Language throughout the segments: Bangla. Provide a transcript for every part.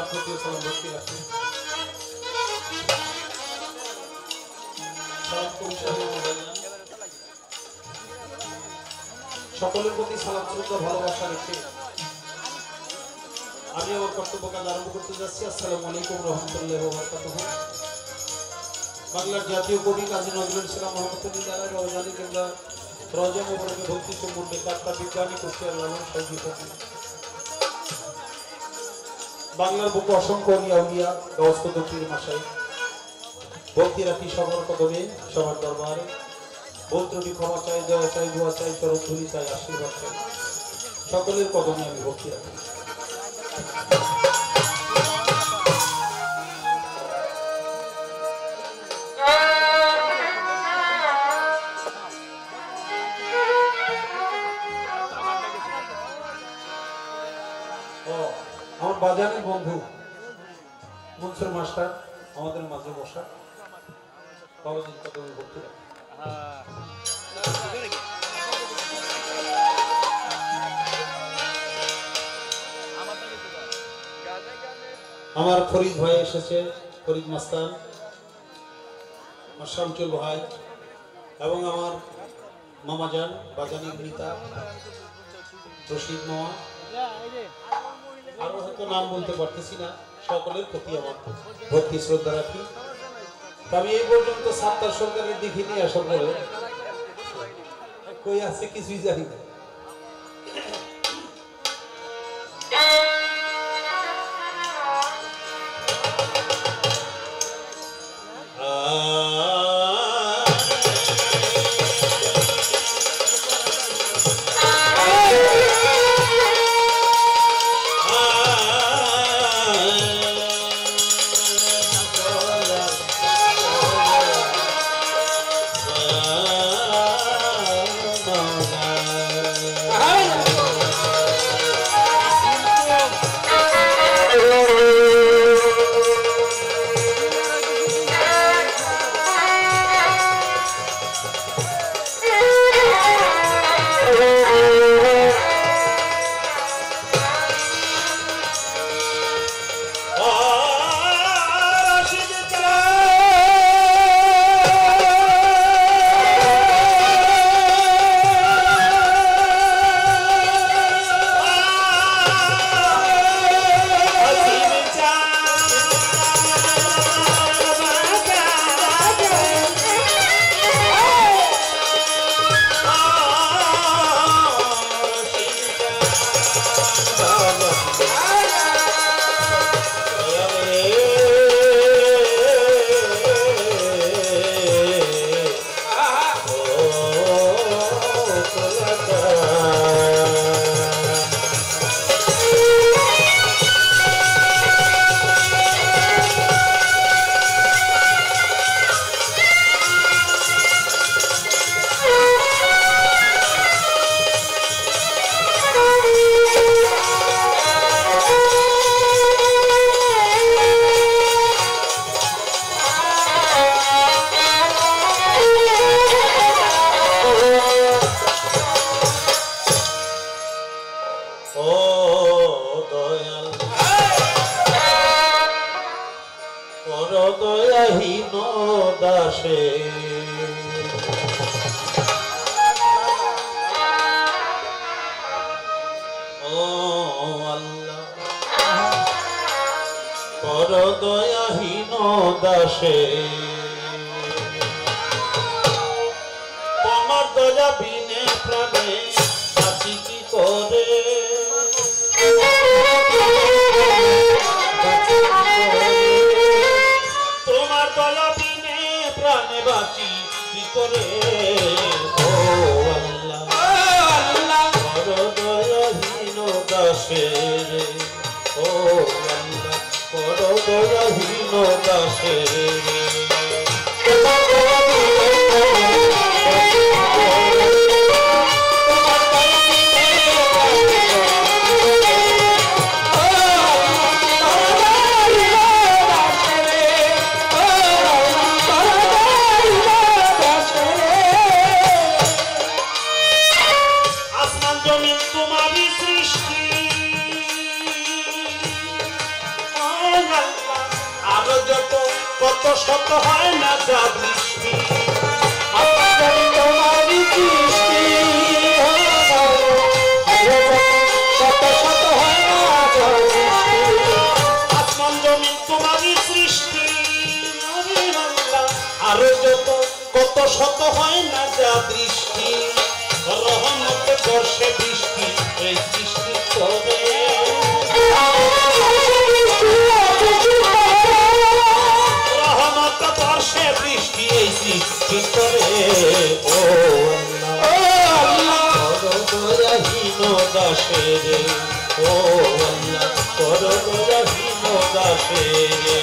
আপনাকে সালাম ভক্তি রাখি। সকলের প্রতি সালাম শ্রদ্ধা ভালোবাসা রেখে আমি আমার কর্তব্য কাজ আরম্ভ করতে যাচ্ছি। আসসালামু আলাইকুম রহমতুল্লাহি ওয়া বারাকাতুহু। বাংলার জাতীয় কবি কাজী নজরুল ইসলাম রহমতুল্লাহ আলাইহি রওজানি কিংবা রওজা মুবারকে ভক্তি সম্পূর্ণ কাপ্তা বিজ্ঞানী কুশিয়ার লালন সাইজি ফকির বাংলার বুকে অসংখ্য আউলিয়া গাউস কুতুব মাশায়েখ ভক্তি রাখি সবার কদমে সবার দরবারে ভুল ত্রুটি ক্ষমা চাই, দয়া চাই, দোয়া চাই, চরণ ধুলি চাই, আশীর্বাদ চাই, সকলের কদমে আমি ভক্তি রাখি। আমার বাজারের বন্ধু মনসুর মাস্টার আমাদের মাঝে বসা কলেজের কদমে ভক্তি রাখি। আমার ফরিদ ভাই এসেছে, ফরিদ মাস্তান, শামচুল ভাই এবং আমার মামাজান বাজানি গীতা রশিদ মামা, আরো হয়তো নাম বলতে পারতেছি না। সকলের প্রতি আমার ভক্তি শ্রদ্ধা রাখি। আমি এই পর্যন্ত সাত্তার সরকারের দিকে নিয়ে আসার পরে কই আছে কিছুই জানি না। দয়াহীন দাসে ও আল্লাহ পর দয়াহীন দাসে তোমার দয়া বিনে প্রাণে বাঁচি কি করে বাঁচি কি করে ও আল্লাহ বড় দয়াহীন দাসের ও আল্লাহ বড় দয়াহীন দাসের তোমারই সৃষ্টি শত হয় না যা বৃষ্টি তোমারই সৃষ্টি শত শত হয় না যা বৃষ্টি আসমান জমিন তোমারই সৃষ্টি আরো যত কত শত হয় না যা বৃষ্টি রহমতে বর্ষে বৃষ্টি এই সৃষ্টি করে রহমত বর্ষে বৃষ্টি এই সৃষ্টি করে ও আল্লাহ দয়াহীন দাসে রে ও আল্লাহ তোর দয়াহীন দাসে রে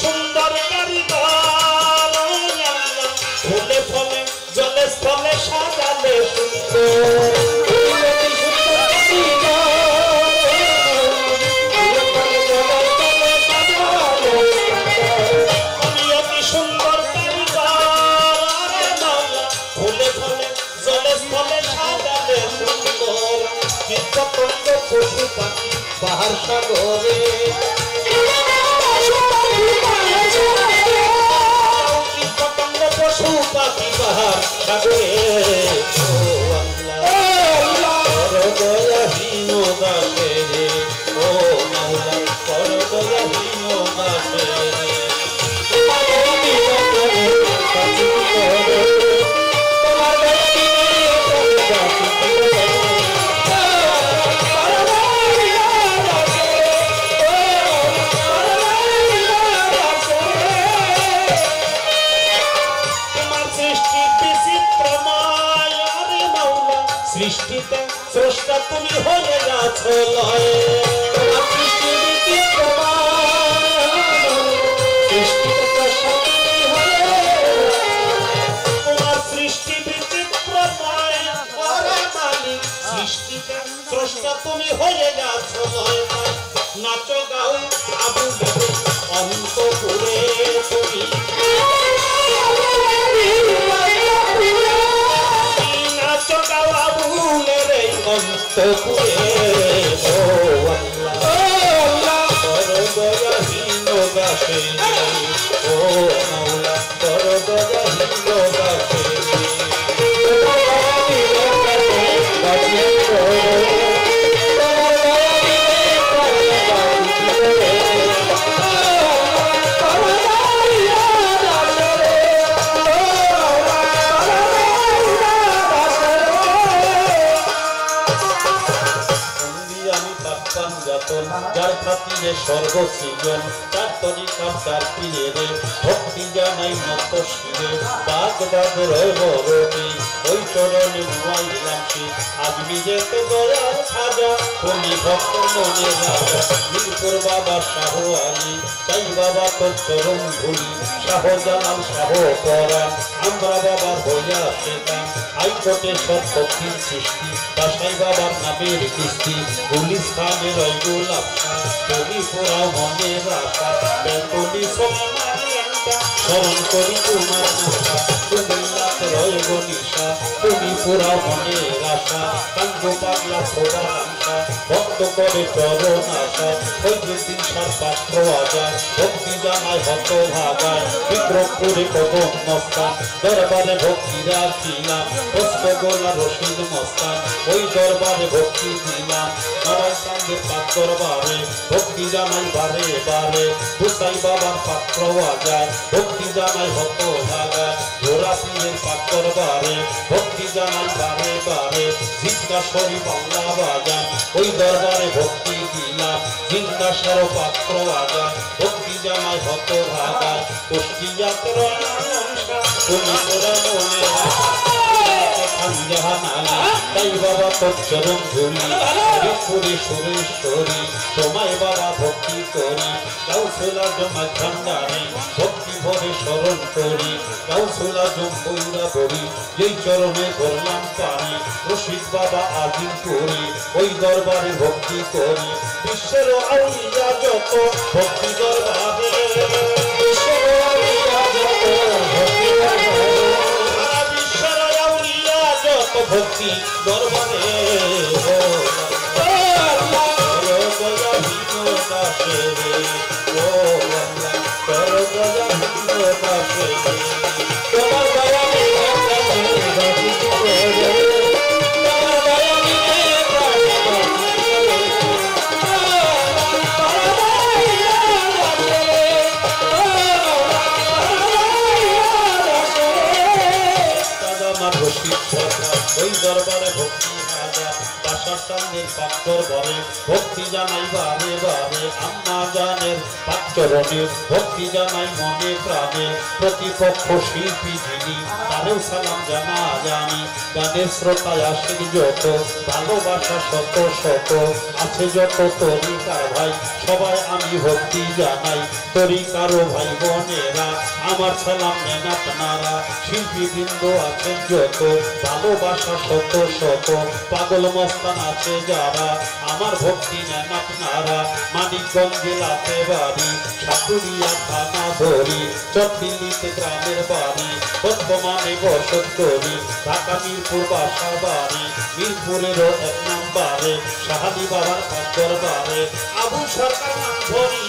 সুন্দর কারিগর ফুলে ফলে জলে স্থলে সাজালে সুন্দর সুন্দর কারিগর ফুলে ফলে জলে স্থলে সাজালে সুন্দর কীটপতঙ্গ পশু পাখি পাহাড় সাগরে পশু পাখি পাহাড় সাগরে দয়াহীন দাসে রে ও মাওলা কর দয়াহীন দাসে রে সৃষ্টিতে স্রষ্টা তুমি হয়ে গেছো লয়ে তোমার সৃষ্টি বিচিত্রময় মালিক সৃষ্টিতে স্রষ্টা তুমি হয়ে গেছো লয়ে নাচো গাও আবু অন্তপুরে তুমি অন্তপুরে ও আল্লাহ কর দয়াহীন দাসে ও মাওলা কর দয়াহীন দাসে যার খাতিরে সর্বসৃজন তার তরিকার তার পীরে রে ভক্তি জানাই নত শিরে বাগ বাগ রয় বরণে ওই চরণে নুয়াইলাম সে আজ নিজেতে দয়াল খাজা তুমি ভক্ত মনে রাজা মিরপুর বাবা শাহ আলী তাই বাবা তোর চরণ ধুলি শাহজালাল শাহ পরাণ আমরা বাবার হইয়া পেতাম হাইকোর্টে সত্যির সৃষ্টি বাসাই বাবার নামের কিস্তি পুলিশ খানের রয়গুল আপনা তুমি পুরাও মনের আশা বেতনি স্মরণ করি তোমার নাশা তুমি রাত রয় গনিশা তুমি পুরাও মনের আশা কান্দ পাগলা ছোড়া আশা ভক্ত করে চরণ আশা ওই দিন সার পাত্র আজার ভক্তি জানায় হত ভাগায় বিক্রমপুরে কদম মস্তান দরবারে ভক্তি রাখিলাম প্রস্ত গোলা রশিদ মস্তান ওই দরবারে ভক্তি দিলাম নারায় কান্দের পাক দরবারে ভক্তি জানাই বারে বারে হুসাই বাবার পাত্র আজায় ভক্তি জানাই হত ভাগায় ঘোরা পীরের পাক দরবারে ভক্তি জানাই বারে বারে জিজ্ঞাসরি বাংলা বাজায় ওই দরবারে ভক্তি দিলাম জিজ্ঞাসার পাত্র আজায় ভক্তি জানাই হত ভাগায় পুষ্টি যাত্রা তুমি তোরা মনে শাহজাহান আলী তাই বাবা তোর চরণ ধরি হরিপুরে সুরেশ্বরী তোমায় বাবা ভক্তি করি গাউসুল আজম ভান্ডারী ভক্তি ভরে স্মরণ করি গাউসুল আজম বৈরা বড়ি যেই চরণে করলাম পানি রশিদ বাবা আজিম করি ওই দরবারে ভক্তি করি বিশ্বের আউলিয়া যত ভক্তি দরবারে বিশ্বের আউলিয়া যত ভক্তি দরবারে সারা বিশ্বের আউলিয়া যত ভক্তি দরবারে ওই দরবারে ভক্তি রাজা বাসার সামনের পাত্তর বরে ভক্তি জানাই বারে বারে আম্মা জানের পাত্তরণে ভক্তি জানাই মনে প্রাণে প্রতিপক্ষ শিল্পী যিনি তারেও সালাম জানা জানি গানের শ্রোতায় আসেন যত ভালোবাসা শত শত আছে যত তরিকার ভাই সবাই আমি ভক্তি জানাই তরিকারও ভাই বোনেরা আমার সালাম নেন আপনারা শিল্পীবৃন্দ আছেন যত ভালোবাসা শত শত পাগল মস্তান আছে যারা আমার ভক্তি নেন আপনারা মানিকগঞ্জ জেলাতে বাড়ি সাতুরিয়া থানা ধরি চট্টিলিতে গ্রামের বাড়ি বর্তমানে বসত করি ঢাকা মিরপুর বাসা বাড়ি মিরপুরেরও 1 নম্বরে শাহালি বাবার দরবারে আবু সরকার নাম ধরি